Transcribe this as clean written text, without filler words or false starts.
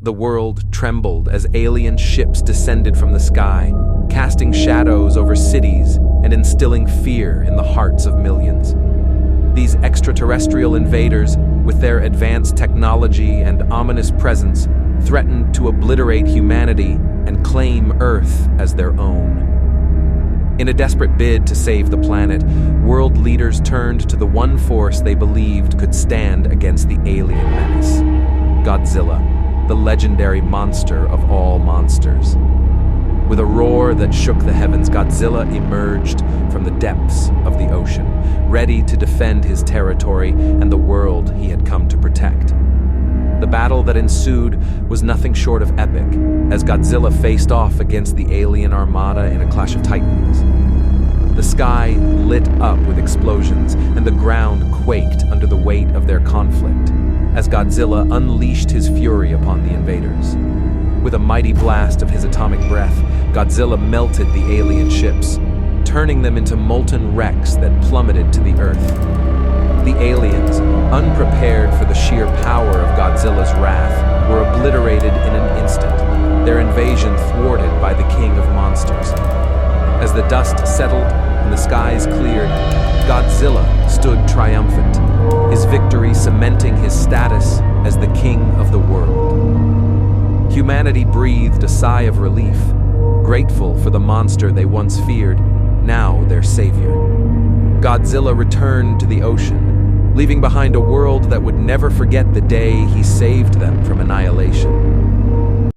The world trembled as alien ships descended from the sky, casting shadows over cities and instilling fear in the hearts of millions. These extraterrestrial invaders, with their advanced technology and ominous presence, threatened to obliterate humanity and claim Earth as their own. In a desperate bid to save the planet, world leaders turned to the one force they believed could stand against the alien menace: Godzilla, the legendary monster of all monsters. With a roar that shook the heavens, Godzilla emerged from the depths of the ocean, ready to defend his territory and the world he had come to protect. The battle that ensued was nothing short of epic, as Godzilla faced off against the alien armada in a clash of titans. The sky lit up with explosions, and the ground quaked under the weight of their conflict, as Godzilla unleashed his fury upon the invaders. With a mighty blast of his atomic breath, Godzilla melted the alien ships, turning them into molten wrecks that plummeted to the earth. The aliens, unprepared for the sheer power of Godzilla's wrath, were obliterated in an instant, their invasion thwarted by the king of monsters. As the dust settled and the skies cleared, Godzilla stood triumphant, his victory cementing his status as the king of the world. Humanity breathed a sigh of relief, grateful for the monster they once feared, now their savior. Godzilla returned to the ocean, leaving behind a world that would never forget the day he saved them from annihilation.